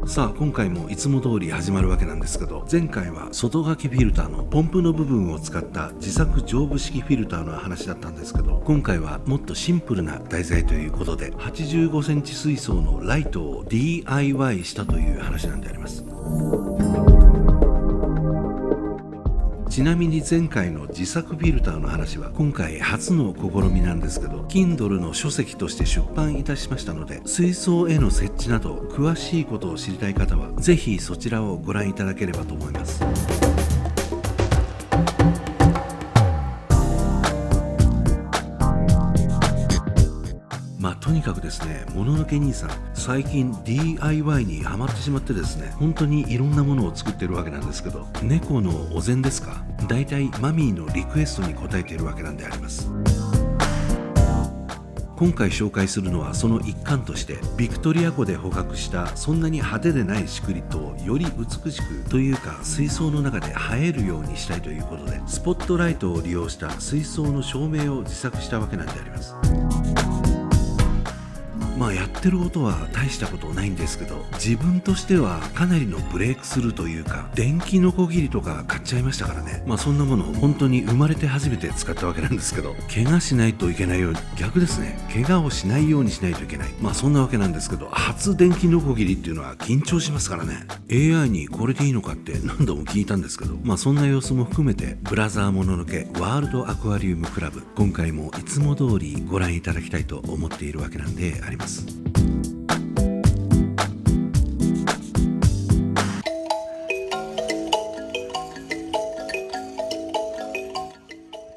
さあ今回もいつも通り始まるわけなんですけど、前回は外掛けフィルターのポンプの部分を使った自作丈夫式フィルターの話だったんですけど、今回はもっとシンプルな題材ということで85センチ水槽のライトを DIY したという話なんであります。ちなみに前回の自作フィルターの話は今回初の試みなんですけど、 Kindle の書籍として出版いたしましたので、水槽への設置など詳しいことを知りたい方はぜひそちらをご覧いただければと思います。とにかくですね、もののけ兄さん最近 DIY にハマってしまってですね、本当にいろんなものを作ってるわけなんですけど、猫のお膳ですか、だいたいマミーのリクエストに応えているわけなんであります。今回紹介するのはその一環として、ビクトリア湖で捕獲したそんなに派手でないシクリッドをより美しくというか水槽の中で映えるようにしたいということで、スポットライトを利用した水槽の照明を自作したわけなんであります。やってることは大したことないんですけど、自分としてはかなりのブレイクスルーというか、電気ノコギリとか買っちゃいましたからね。そんなものを本当に生まれて初めて使ったわけなんですけど、怪我しないといけないように、逆ですね、怪我をしないようにしないといけない、そんなわけなんですけど、初電気ノコギリっていうのは緊張しますからね。 AI にこれでいいのかって何度も聞いたんですけど、そんな様子も含めてブラザーもののけワールドアクアリウムクラブ、今回もいつも通りご覧いただきたいと思っているわけなんであります。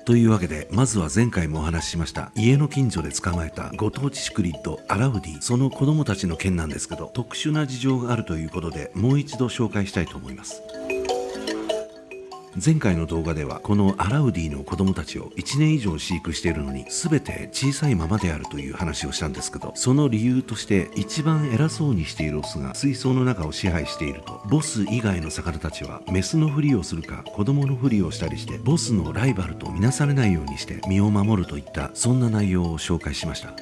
というわけで、まずは前回もお話ししました家の近所で捕まえたご当地シクリッドアラウディ、その子供たちの件なんですけど、特殊な事情があるということでもう一度紹介したいと思います。前回の動画ではこのアラウディの子供たちを1年以上飼育しているのに全て小さいままであるという話をしたんですけど、その理由として一番偉そうにしているオスが水槽の中を支配していると、ボス以外の魚たちはメスのふりをするか子供のふりをしたりして、ボスのライバルとみなされないようにして身を守るといった、そんな内容を紹介しました。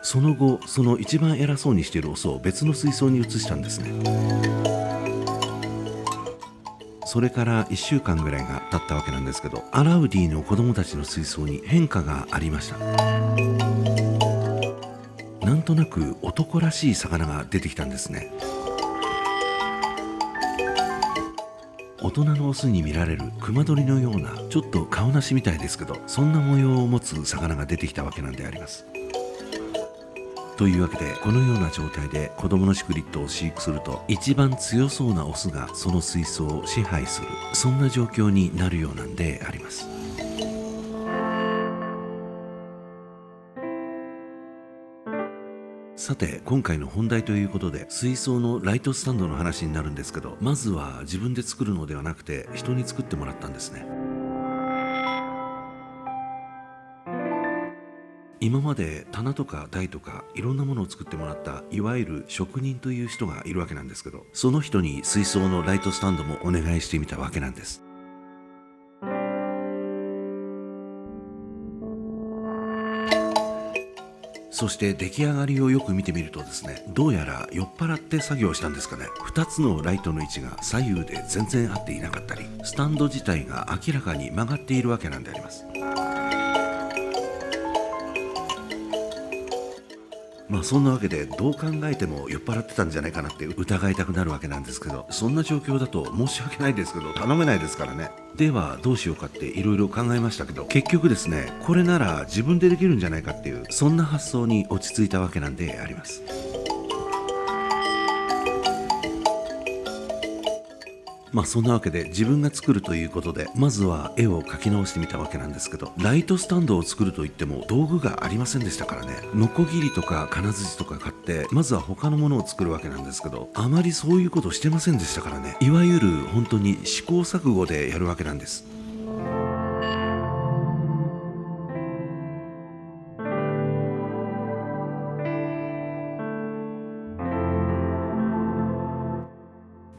その後、その一番偉そうにしているオスを別の水槽に移したんですね。それから1週間ぐらいが経ったわけなんですけど、アラウディの子供たちの水槽に変化がありました。なんとなく男らしい魚が出てきたんですね。大人のオスに見られる熊取のような、ちょっと顔なしみたいですけど、そんな模様を持つ魚が出てきたわけなんであります。というわけで、このような状態で子供のシクリッドを飼育すると、一番強そうなオスがその水槽を支配する、そんな状況になるようなんであります。さて、今回の本題ということで水槽のライトスタンドの話になるんですけど、まずは自分で作るのではなくて人に作ってもらったんですね。今まで棚とか台とかいろんなものを作ってもらったいわゆる職人という人がいるわけなんですけど、その人に水槽のライトスタンドもお願いしてみたわけなんです。そして出来上がりをよく見てみるとですね、どうやら酔っ払って作業したんですかね。2つのライトの位置が左右で全然合っていなかったり、スタンド自体が明らかに曲がっているわけなんであります。そんなわけで、どう考えても酔っ払ってたんじゃないかなって疑いたくなるわけなんですけど、そんな状況だと申し訳ないですけど頼めないですからね。ではどうしようかっていろいろ考えましたけど、結局ですね、これなら自分でできるんじゃないかっていう、そんな発想に落ち着いたわけなんであります。そんなわけで自分が作るということで、まずは絵を描き直してみたわけなんですけど、ライトスタンドを作るといっても道具がありませんでしたからね。ノコギリとか金槌とか買ってまずは他のものを作るわけなんですけど、あまりそういうことしてませんでしたからね。いわゆる本当に試行錯誤でやるわけなんです。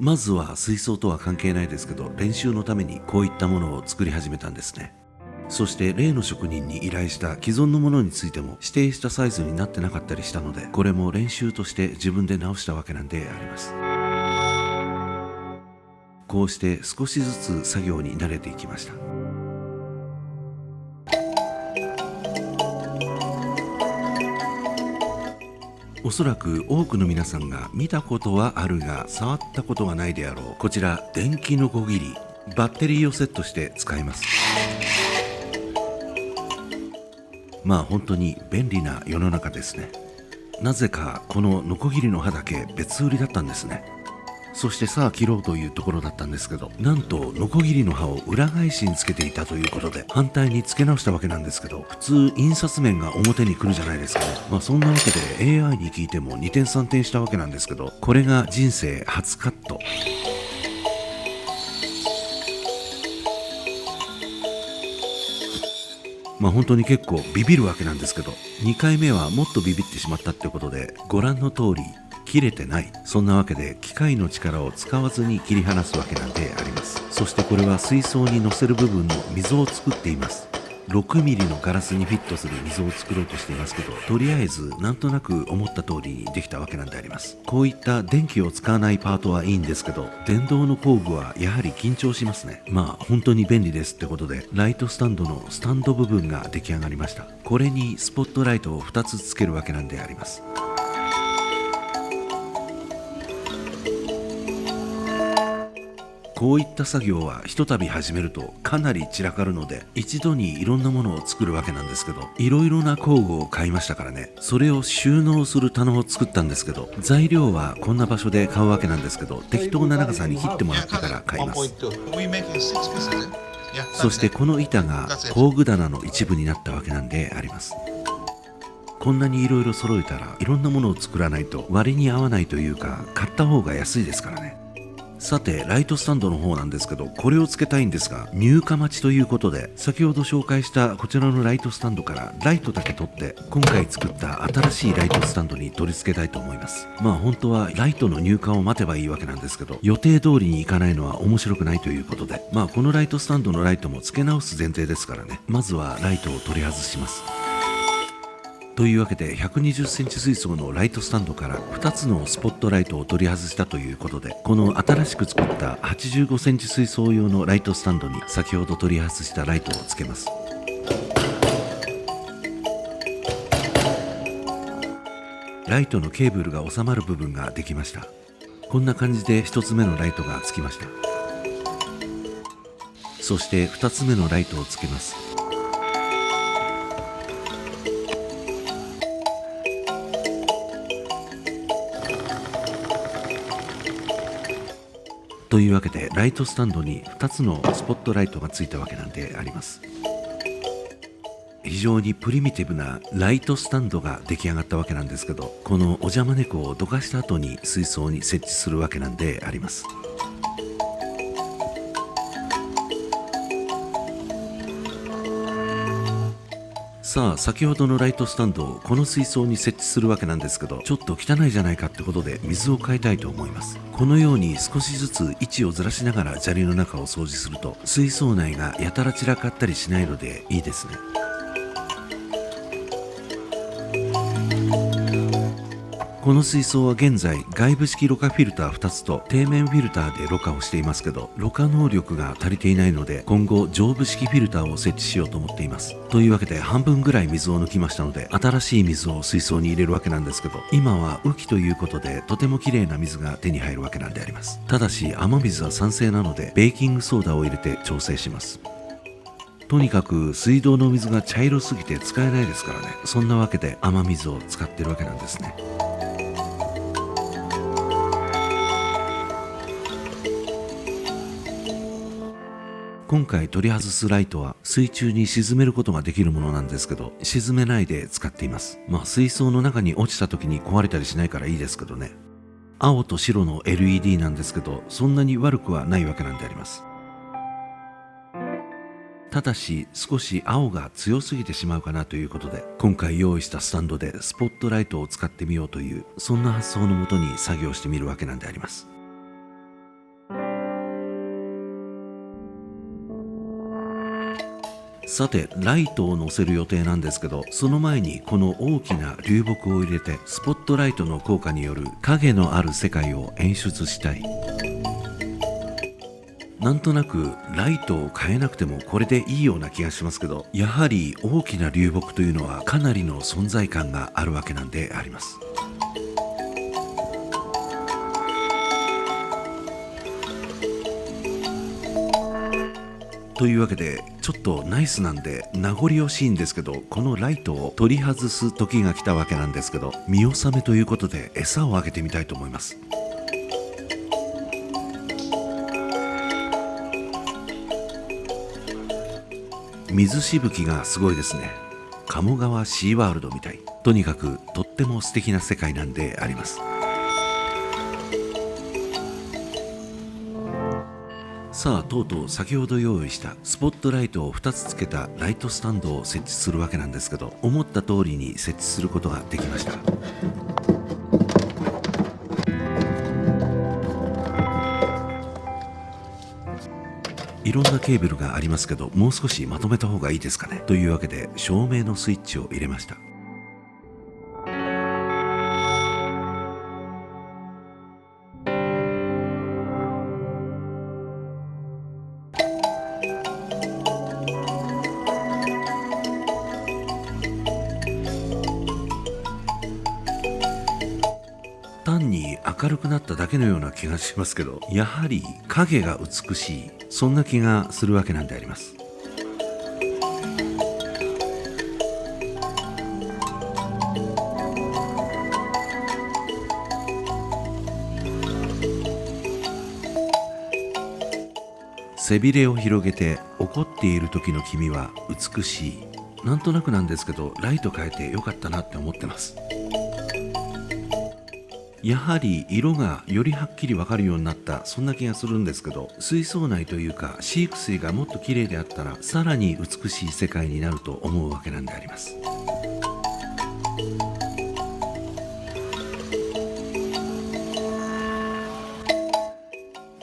まずは水槽とは関係ないですけど、練習のためにこういったものを作り始めたんですね。そして例の職人に依頼した既存のものについても指定したサイズになってなかったりしたので、これも練習として自分で直したわけなんであります。こうして少しずつ作業に慣れていきました。おそらく多くの皆さんが見たことはあるが触ったことがないであろう、こちら電気のこぎり、バッテリーをセットして使います。まあ本当に便利な世の中ですね。なぜかこのノコギリの刃だけ別売りだったんですね。そしてさあ切ろうというところだったんですけど、なんとノコギリの刃を裏返しにつけていたということで反対に付け直したわけなんですけど、普通印刷面が表に来るじゃないですかね。そんなわけで AI に聞いても2点3点したわけなんですけど、これが人生初カット。本当に結構ビビるわけなんですけど、2回目はもっとビビってしまったってことで、ご覧の通り切れてない。そんなわけで機械の力を使わずに切り離すわけなんであります。そしてこれは水槽に乗せる部分の溝を作っています。6ミリのガラスにフィットする溝を作ろうとしていますけど、とりあえずなんとなく思った通りにできたわけなんであります。こういった電気を使わないパートはいいんですけど、電動の工具はやはり緊張しますね。本当に便利ですってことで、ライトスタンドのスタンド部分が出来上がりました。これにスポットライトを2つつけるわけなんであります。こういった作業はひとたび始めるとかなり散らかるので、一度にいろんなものを作るわけなんですけど、いろいろな工具を買いましたからね。それを収納する棚を作ったんですけど、材料はこんな場所で買うわけなんですけど、適当な長さに切ってもらってから買います。そしてこの板が工具棚の一部になったわけなんであります。こんなにいろいろ揃えたらいろんなものを作らないと割に合わないというか、買った方が安いですからね。さてライトスタンドの方なんですけど、これをつけたいんですが入荷待ちということで、先ほど紹介したこちらのライトスタンドからライトだけ取って、今回作った新しいライトスタンドに取り付けたいと思います。本当はライトの入荷を待てばいいわけなんですけど、予定通りにいかないのは面白くないということで、このライトスタンドのライトも付け直す前提ですからね。まずはライトを取り外します。というわけで120センチ水槽のライトスタンドから2つのスポットライトを取り外したということで、この新しく作った85センチ水槽用のライトスタンドに先ほど取り外したライトをつけます。ライトのケーブルが収まる部分ができました。こんな感じで1つ目のライトがつきました。そして2つ目のライトをつけます。というわけでライトスタンドに2つのスポットライトがついたわけなんであります。非常にプリミティブなライトスタンドが出来上がったわけなんですけど、このお邪魔猫をどかした後に水槽に設置するわけなんであります。さあ先ほどのライトスタンドをこの水槽に設置するわけなんですけど、ちょっと汚いじゃないかってことで水を変えたいと思います。このように少しずつ位置をずらしながら砂利の中を掃除すると、水槽内がやたら散らかったりしないのでいいですね。この水槽は現在外部式ろ過フィルター2つと底面フィルターでろ過をしていますけど、ろ過能力が足りていないので今後上部式フィルターを設置しようと思っています。というわけで半分ぐらい水を抜きましたので、新しい水を水槽に入れるわけなんですけど、今は雨季ということでとても綺麗な水が手に入るわけなんであります。ただし雨水は酸性なのでベーキングソーダを入れて調整します。とにかく水道の水が茶色すぎて使えないですからね。そんなわけで雨水を使ってるわけなんですね。今回取り外すライトは水中に沈めることができるものなんですけど、沈めないで使っています。水槽の中に落ちた時に壊れたりしないからいいですけどね。青と白の LED なんですけど、そんなに悪くはないわけなんであります。ただし少し青が強すぎてしまうかなということで、今回用意したスタンドでスポットライトを使ってみようという、そんな発想のもとに作業してみるわけなんであります。さてライトを乗せる予定なんですけど、その前にこの大きな流木を入れてスポットライトの効果による影のある世界を演出したい。なんとなくライトを変えなくてもこれでいいような気がしますけど、やはり大きな流木というのはかなりの存在感があるわけなんであります。というわけでちょっとナイスなんで名残惜しいんですけど、このライトを取り外す時が来たわけなんですけど、見納めということで餌をあげてみたいと思います。水しぶきがすごいですね。鴨川シーワールドみたい。とにかくとっても素敵な世界なんであります。さあ、とうとう先ほど用意したスポットライトを2つつけたライトスタンドを設置するわけなんですけど、思った通りに設置することができました。いろんなケーブルがありますけど、もう少しまとめた方がいいですかね。というわけで照明のスイッチを入れました。単に明るくなっただけのような気がしますけど、やはり影が美しい、そんな気がするわけなんであります。背びれを広げて怒っている時の君は美しい。なんとなくなんですけど、ライト変えてよかったなって思ってます。やはり色がよりはっきりわかるようになった、そんな気がするんですけど、水槽内というか飼育水がもっと綺麗であったらさらに美しい世界になると思うわけなんであります。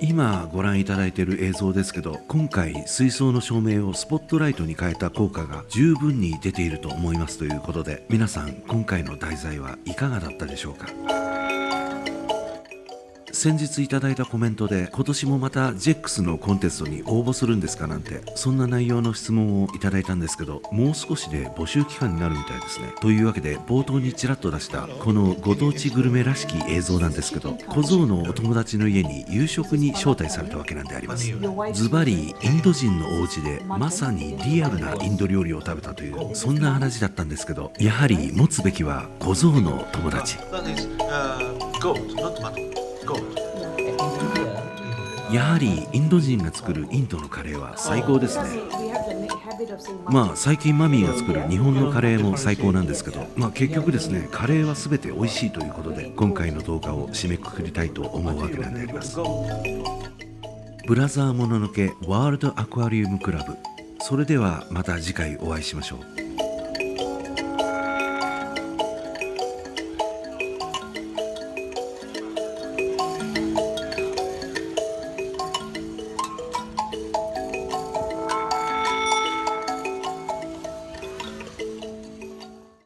今ご覧いただいている映像ですけど、今回水槽の照明をスポットライトに変えた効果が十分に出ていると思いますということで、皆さん今回の題材はいかがだったでしょうか。先日いただいたコメントで、今年もまた JEX のコンテストに応募するんですかなんて、そんな内容の質問をいただいたんですけど、もう少しで募集期間になるみたいですね。というわけで冒頭にちらっと出したこのご当地グルメらしき映像なんですけど、小僧のお友達の家に夕食に招待されたわけなんであります。ズバリインド人のお家でまさにリアルなインド料理を食べたという、そんな話だったんですけど、やはり持つべきは小僧の友達。やはりインド人が作るインドのカレーは最高ですね。まあ最近マミーが作る日本のカレーも最高なんですけど、結局ですね、カレーは全て美味しいということで、今回の動画を締めくくりたいと思うわけなんであります。ブラザーもののけワールドアクアリウムクラブ。それではまた次回お会いしましょう。